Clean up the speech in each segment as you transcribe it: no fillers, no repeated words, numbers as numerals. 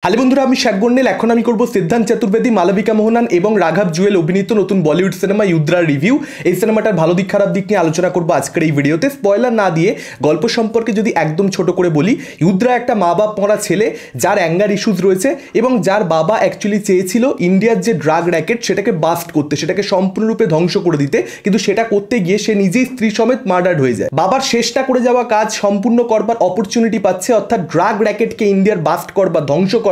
Hello বন্ধুরা, আমি শেখ গন্ডেল। এখন আমি করব সিদ্ধান্ত চতুর্বেদী, মালবিকা মোহনান এবং রাঘব জুয়েল অভিনীত নতুন বলিউড সিনেমা ইউদ্রার রিভিউ। এই সিনেমাটার ভালো দিক খারাপ দিক নিয়ে আলোচনা করবো আজকের এই ভিডিওতে। স্পয়লার না দিয়ে গল্প সম্পর্কে যদি একদম ছোট করে বলি, ইউদ্রা একটা মা বাপ মরা ছেলে যার অ্যাঙ্গার ইস্যুজ রয়েছে এবং যার বাবা অ্যাকচুয়ালি চেয়েছিল ইন্ডিয়ার যে ড্রাগ র্যাকেট সেটাকে বাস্ট করতে, সেটাকে সম্পূর্ণরূপে ধ্বংস করে দিতে, কিন্তু সেটা করতে গিয়ে সে নিজেই স্ত্রী সমেত মার্ডার্ড হয়ে যায়। বাবার শেষটা করে যাওয়া কাজ সম্পূর্ণ করবার অপরচুনিটি পাচ্ছে, অর্থাৎ ড্রাগ র্যাকেটকে ইন্ডিয়ার বাস্ট করবার, ধ্বংস করবার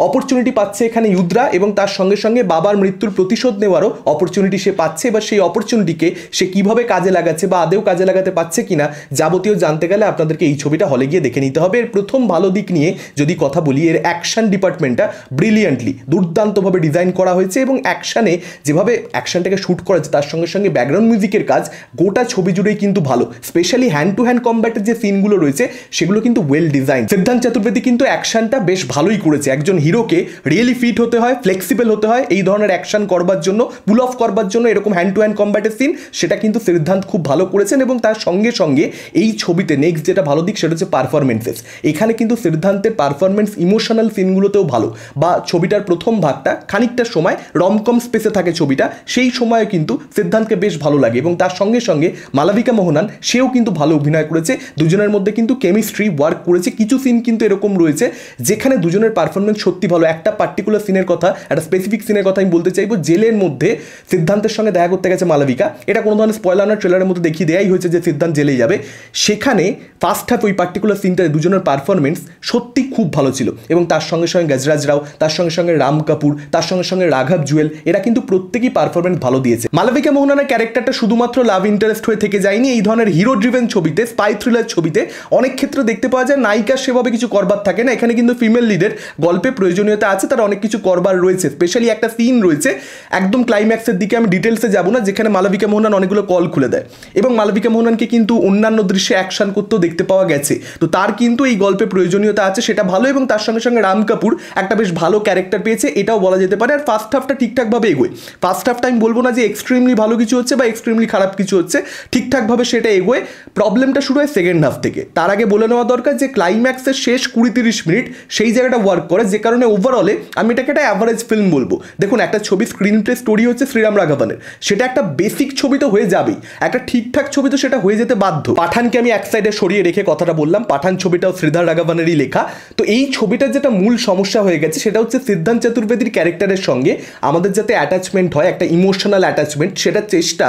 অপরচুনিটি পাচ্ছে এখানে ইউদ্রা, এবং তার সঙ্গে সঙ্গে বাবার মৃত্যুর প্রতিশোধ নেওয়ারও অপরচুনিটি সে পাচ্ছে। এবার সেই অপরচুনিটিকে সে কিভাবে কাজে লাগাচ্ছে বা আদেও কাজে লাগাতে পারছে কিনা যাবতীয় জানতে গেলে আপনাদেরকে এই ছবিটা হলে গিয়ে দেখে নিতে হবে। এর প্রথম ভালো দিক নিয়ে যদি কথা বলি, এর অ্যাকশন ডিপার্টমেন্টটা ব্রিলিয়ান্টলি, দুর্দান্তভাবে ডিজাইন করা হয়েছে এবং অ্যাকশানে যেভাবে অ্যাকশনটাকে শ্যুট করা হয়েছে তার সঙ্গে সঙ্গে ব্যাকগ্রাউন্ড মিউজিকের কাজ গোটা ছবি জুড়েই কিন্তু ভালো। স্পেশালি হ্যান্ড টু হ্যান্ড কম্ব্যাটের যে সিনগুলো রয়েছে সেগুলো কিন্তু ওয়েল ডিজাইন। সিদ্ধান্ত চতুর্বেদী কিন্তু অ্যাকশনটা বেশ ভালোই করেছে। একজন হিরোকে রিয়েলি ফিট হতে হয়, ফ্লেক্সিবল হতে হয় এই ধরনের অ্যাকশন করবার জন্য, পুল অফ করবার জন্য এরকম হ্যান্ড টু হ্যান্ড কম্ব্যাটের সিন, সেটা কিন্তু সিদ্ধান্ত খুব ভালো করেছেন। এবং তার সঙ্গে সঙ্গে এই ছবিতে নেক্সট যেটা ভালো দিক সেটা হচ্ছে পারফরমেন্সেস। এখানে কিন্তু সিদ্ধান্তের পারফরমেন্স ইমোশনাল সিনগুলোতেও ভালো, বা ছবিটার প্রথম ভাগটা খানিকটা সময় রমকম স্পেসে থাকে ছবিটা, সেই সময়ে কিন্তু সিদ্ধান্তকে বেশ ভালো লাগে। এবং তার সঙ্গে সঙ্গে মালবিকা মোহনান, সেও কিন্তু ভালো অভিনয় করেছে। দুজনের মধ্যে কিন্তু কেমিস্ট্রি ওয়ার্ক করেছে। কিছু সিন কিন্তু এরকম রয়েছে যেখানে দুজনের পারফরমেন্স সত্যি ভালো। একটা পার্টিকুলার সিনের কথা, একটা স্পেসিফিক সিনের কথা আমি বলতে চাইবো। জেলের মধ্যে সিদ্ধান্তের সঙ্গে দেখা করতে গেছে মালবিকা, এটা কোনো ধরনের স্পয়লার না, ট্রেলারের মধ্যে দেখিয়ে দেওয়াই হয়েছে যে সিদ্ধান্ত জেলে যাবে। সেখানে ফার্স্ট হাফ ওই পার্টিকুলার সিনটাতে দুজনের পারফরমেন্স সত্যি খুব ভালো ছিল। এবং তার সঙ্গে সঙ্গে গজরাজ রাও, তার সঙ্গে সঙ্গে রাম কাপুর, তার সঙ্গে সঙ্গে রাঘব জুয়েল, এরা কিন্তু প্রত্যেকেই পারফরমেন্স ভালো দিয়েছে। মালবিকা মোহনানের ক্যারেক্টারটা শুধুমাত্র লাভ ইন্টারেস্ট হয়ে থেকে যায়নি। এই ধরনের হিরো ড্রিভেন ছবিতে, স্পাই থ্রিলার ছবিতে অনেক ক্ষেত্রে দেখতে পাওয়া যায় নায়িকার সেভাবে কিছু করবার থাকে না। এখানে কিন্তু ফিমেল লিডের গল্পে প্রয়োজনীয়তা আছে, তার অনেক কিছু করবার রয়েছে। স্পেশালি একটা সিন রয়েছে একদম ক্লাইম্যাক্সের দিকে, আমি ডিটেলসে যাব না, যেখানে মালবিকা মোহনান অনেকগুলো কল খুলে দেয় এবং মালবিকা মোহনানকে কিন্তু অন্যান্য দৃশ্যে অ্যাকশন করতেও দেখতে পাওয়া গেছে। তো তার কিন্তু এই গল্পে প্রয়োজনীয়তা আছে, সেটা ভালো। এবং তার সঙ্গে সঙ্গে রাম কাপুর একটা বেশ ভালো ক্যারেক্টার পেয়েছে, এটাও বলা যেতে পারে। আর ফার্স্ট হাফটা ঠিকঠাকভাবে এগোয়। ফার্স্ট হাফটা আমি বলবো না যে এক্সট্রিমলি ভালো কিছু হচ্ছে বা এক্সট্রিমলি খারাপ কিছু হচ্ছে, ঠিকঠাকভাবে সেটা এগোয়। প্রবলেমটা শুরু হয় সেকেন্ড হাফ থেকে। তার আগে বলে নেওয়া দরকার যে ক্লাইম্যাক্সের শেষ 20-30 মিনিট সেই জায়গাটা ওয়ার্ক করে, যে কারণে ওভারঅলে আমি এটাকে একটা অ্যাভারেজ ফিল্ম বলবো। দেখুন, একটা ছবি স্ক্রিন প্লে স্টোরি হচ্ছে শ্রীরাম রাঘবনের, সেটা একটা বেসিক ছবি তো হয়ে যাবেই, একটা ঠিকঠাক ছবি তো সেটা হয়ে যেতে বাধ্য। পাঠানকে আমি এক সাইডে সরিয়ে রেখে কথাটা বললাম, পাঠান ছবিটাও শ্রীধর রাঘবনেরই লেখা। তো এই ছবিটার যেটা মূল সমস্যা হয়ে গেছে সেটা হচ্ছে সিদ্ধান্ত চতুর্বেদীর ক্যারেক্টারের সঙ্গে আমাদের যাতে অ্যাটাচমেন্ট হয়, একটা ইমোশনাল অ্যাটাচমেন্ট, সেটার চেষ্টা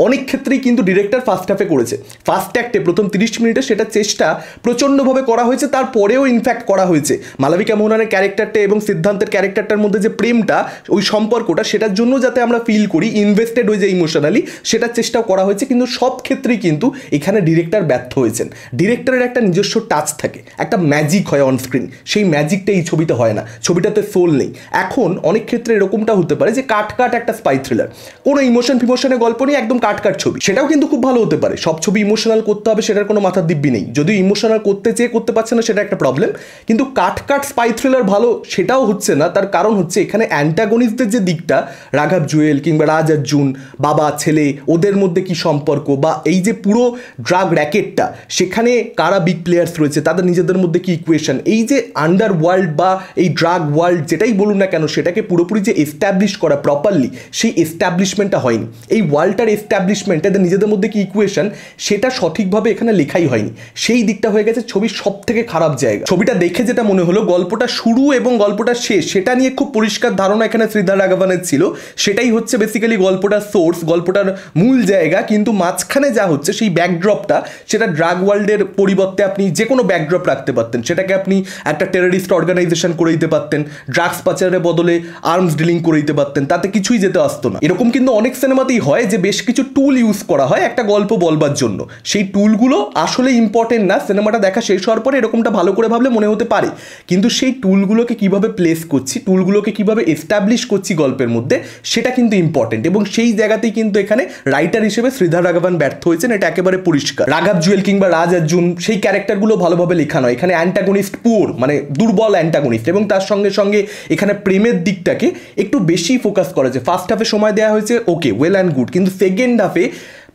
অনেক ক্ষেত্রেই কিন্তু ডিরেক্টর ফার্স্ট হাফে করেছে। ফার্স্ট অ্যাক্টে প্রথম 30 মিনিটে সেটা চেষ্টা প্রচণ্ডভাবে করা হয়েছে, তারপরেও ইনফ্যাক্ট করা হয়েছে। মালবিকা মোহনানের ক্যারেক্টারটা এবং সিদ্ধান্তের ক্যারেক্টারটার মধ্যে যে প্রেমটা, ওই সম্পর্কটা, সেটার জন্য যাতে আমরা ফিল করি, ইনভেস্টেড হয়ে যায় ইমোশনালি, সেটার চেষ্টাও করা হয়েছে। কিন্তু সব ক্ষেত্রেই কিন্তু এখানে ডিরেক্টর ব্যর্থ হয়েছেন। ডিরেক্টরের একটা নিজস্ব টাচ থাকে, একটা ম্যাজিক হয় অন স্ক্রিন, সেই ম্যাজিকটা এই ছবিতে হয় না, ছবিটাতে সোল নেই। এখন অনেক ক্ষেত্রে এরকমটা হতে পারে যে কাট একটা স্পাই থ্রিলার, কোনো ইমোশন ফিমোশনের গল্প নেই, একদম কাট ছবি, সেটাও কিন্তু খুব ভালো হতে পারে। সব ছবি ইমোশনাল করতে হবে সেটার কোনো মাথার দিব্যি নেই। যদিও ইমোশনাল করতে চেয়ে করতে পারছে না, সেটা একটা প্রবলেম। কিন্তু কাট স্পাই থ্রিলার ভালো সেটাও হচ্ছে না। তার কারণ হচ্ছে এখানে অ্যান্টাগনিস্টদের যে দিকটা, রাঘব জুয়েল কিংবা রাজ অর্জুন, বাবা ছেলে, ওদের মধ্যে কি সম্পর্ক, বা এই যে পুরো ড্রাগ র্যাকেটটা, সেখানে কারা বিগ প্লেয়ার্স রয়েছে, তাদের নিজেদের মধ্যে কি ইকুয়েশন, এই যে আন্ডার ওয়ার্ল্ড বা এই ড্রাগ ওয়ার্ল্ড যেটাই বলুন না কেন, সেটাকে পুরোপুরি যে এস্টাবলিশ করা প্রপারলি, সেই এস্টাবলিশমেন্টটা হয়নি। এই ওয়ার্ল্ডটার এস্টাবলিশমেন্ট, এদের নিজেদের মধ্যে কি ইকুয়েশন, সেটা সঠিকভাবে এখানে লেখাই হয়নি। সেই দিকটা হয়ে গেছে ছবির সব থেকে খারাপ জায়গা। ছবিটা দেখে যেটা মনে হলো, গল্পটা শুরু এবং গল্পটা শেষ, সেটা নিয়ে খুব পরিষ্কার ধারণা এখানে শ্রীধর রাঘবনের ছিল। সেটাই হচ্ছে বেসিক্যালি গল্পটার সোর্স, গল্পটার মূল জায়গা। কিন্তু মাঝখানে যা হচ্ছে সেই ব্যাকড্রপটা, সেটা ড্রাগ ওয়ার্ল্ডের পরিবর্তে আপনি যে কোনো ব্যাকড্রপ রাখতে পারতেন। সেটাকে আপনি একটা টেররিস্ট অর্গানাইজেশন করে দিতে পারতেন, ড্রাগস পাচারের বদলে আর্মস ডিলিং করে দিতে পারতেন, তাতে কিছুই যেতে আসতো না। এরকম কিন্তু অনেক সিনেমাতেই হয় যে বেশ কিছু টুল ইউজ করা হয় একটা গল্প বলবার জন্য। সেই টুলগুলো আসলে ইম্পর্টেন্ট না, সিনেমাটা দেখা শেষ হওয়ার পরে এরকমটা ভালো করে ভাবলে মনে হতে পারে, কিন্তু সেই টুলগুলোকে কিভাবে প্লেস করছি, টুলগুলোকে কিভাবে এস্টাবলিশ করছি গল্পের মধ্যে, সেটা কিন্তু ইম্পর্টেন্ট। এবং সেই জায়গাতেই কিন্তু এখানে রাইটার হিসেবে শ্রীধর রাঘবন ব্যর্থ হয়েছেন, এটা একেবারে পরিষ্কার। রাঘব জুয়েল কিংবা রাজ অর্জুন, সেই ক্যারেক্টারগুলো ভালোভাবে লেখা নয়। এখানে অ্যান্টাগনিস্ট পুয়ার, মানে দুর্বল অ্যান্টাগনিস্ট, এবং তার সঙ্গে সঙ্গে এখানে প্রেমের দিকটাকে একটু বেশি ফোকাস করা হয়েছে। ফার্স্ট হাফে সময় দেওয়া হয়েছে, ওকে, ওয়েল অ্যান্ড গুড, কিন্তু সেকেন্ড হাফে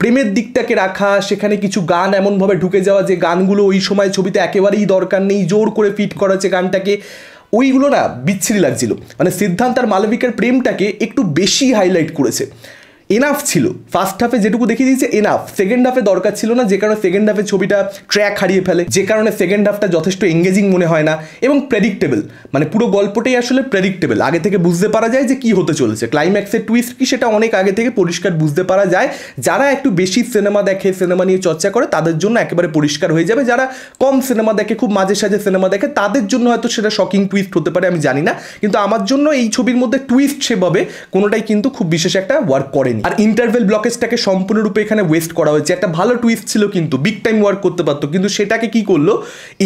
প্রেমের দিকটাকে রাখা, সেখানে কিছু গান এমনভাবে ঢুকে যাওয়া যে গানগুলো ওই সময় ছবিতে একেবারেই দরকার নেই, জোর করে ফিট করা হচ্ছে গানটাকে, ওইগুলো না বিচ্ছিরি লাগছিল। মানে সিদ্ধান্ত আর মালবিকার প্রেমটাকে একটু বেশি হাইলাইট করেছে। এনাফ ছিল ফার্স্ট হাফে যেটুকু দেখিয়ে দিয়েছে, এনাফ। সেকেন্ড হাফে দরকার ছিল না, যে কারণে সেকেন্ড হাফে ছবিটা ট্র্যাক হারিয়ে ফেলে, যে কারণে সেকেন্ড হাফটা যথেষ্ট এঙ্গেজিং মনে হয় না এবং প্রেডিক্টেবল। মানে পুরো গল্পটাই আসলে প্রেডিক্টেবল, আগে থেকে বুঝতে পারা যায় যে কি হতে চলেছে। ক্লাইম্যাক্সের টুইস্ট কি সেটা অনেক আগে থেকে পরিষ্কার বুঝতে পারা যায়। যারা একটু বেশি সিনেমা দেখে, সিনেমা নিয়ে চর্চা করে, তাদের জন্য একেবারে পরিষ্কার হয়ে যাবে। যারা কম সিনেমা দেখে, খুব মাঝে সাঝে সিনেমা দেখে, তাদের জন্য হয়তো সেটা শকিং টুইস্ট হতে পারে, আমি জানি না। কিন্তু আমার জন্য এই ছবির মধ্যে টুইস্ট সেভাবে কোনোটাই কিন্তু খুব বিশেষ একটা ওয়ার্ক করেনি। আর ইন্টারভেল ব্লকেজটাকে সম্পূর্ণরূপে এখানে ওয়েস্ট করা হয়েছে। একটা ভালো টুইস্ট ছিল, কিন্তু বিগ টাইম ওয়ার্ক করতে পারতো, কিন্তু সেটাকে কি করলো,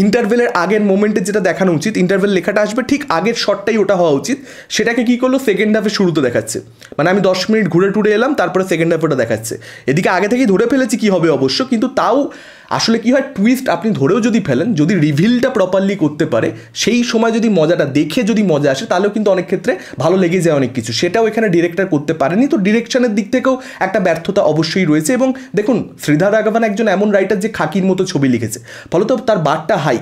ইন্টারভেলের আগের মোমেন্টে যেটা দেখানো উচিত, ইন্টারভেল লেখাটা আসবে ঠিক আগের শটটাই ওটা হওয়া উচিত, সেটাকে কি করলো সেকেন্ড হাফে শুরুতে দেখাচ্ছে। মানে আমি 10 মিনিট ঘুরে টুরে এলাম, তারপরে সেকেন্ড হাফে ওটা দেখাচ্ছে। এদিকে আগে থেকেই ধরে ফেলেছি কি হবে অবশ্য, কিন্তু তাও আসলে কি হয়, টুইস্ট আপনি ধরেও যদি ফেলেন, যদি রিভিলটা প্রপারলি করতে পারে, সেই সময় যদি মজাটা দেখে যদি মজা আসে, তাহলেও কিন্তু অনেক ক্ষেত্রে ভালো লেগে যায় অনেক কিছু। সেটাও এখানে ডিরেক্টর করতে পারেনি। তো ডিরেকশনের দিক থেকেও একটা ব্যর্থতা অবশ্যই রয়েছে। এবং দেখুন, শ্রীধর রাঘবন একজন এমন রাইটার যে খাকির মতো ছবি লিখেছে, ফলত তার বারটা হাই।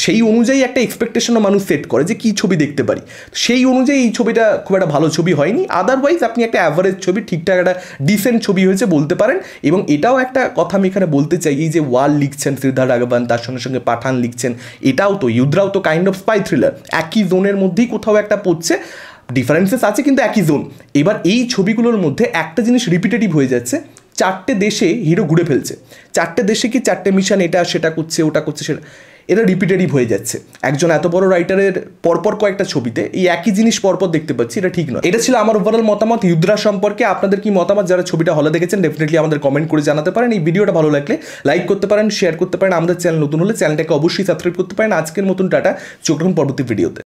সেই অনুযায়ী একটা এক্সপেকটেশনও মানুষ সেট করে যে কী ছবি দেখতে পারি। সেই অনুযায়ী এই ছবিটা খুব একটা ভালো ছবি হয়নি। আদারওয়াইজ আপনি একটা অ্যাভারেজ ছবি, ঠিকঠাক একটা ডিসেন্ট ছবি হয়েছে বলতে পারেন। এবং এটাও একটা কথা আমি এখানে বলতে চাই, এই যে ওয়াল লিখছেন শ্রীধর রাঘবন, তার সঙ্গে সঙ্গে পাঠান লিখছেন, এটাও তো, ইউদ্রাও তো কাইন্ড অফ স্পাই থ্রিলার, একই জোনের মধ্যেই কোথাও একটা পড়ছে। ডিফারেন্সেস আছে কিন্তু একই জোন। এবার এই ছবিগুলোর মধ্যে একটা জিনিস রিপিটেটিভ হয়ে যাচ্ছে, 4টে দেশে হিরো ঘুরে ফেলছে, 4টে দেশে কি 4টে মিশন, এটা সেটা করছে, ওটা করছে, সেটা, এটা রিপিটেটিভ হয়ে যাচ্ছে। একজন এত বড় রাইটারের পরপর কয়েকটা ছবিতে এই একই জিনিস পরপর দেখতে পাচ্ছি, এটা ঠিক নয়। এটা ছিল আমার ওভারঅল মতামত ইউদ্রা সম্পর্কে। আপনাদের কি মতামত, যারা ছবিটা হলে দেখেছেন, ডেফিনেটলি আমাদের কমেন্ট করে জানাতে পারেন। এই ভিডিওটা ভালো লাগলে লাইক করতে পারেন, শেয়ার করতে পারেন। আমাদের চ্যানেল নতুন হলে চ্যানেলটাকে অবশ্যই সাবস্ক্রাইব করতে পারেন। আজকের মতন টাটা, চোখ রাখুন পরবর্তী ভিডিওতে।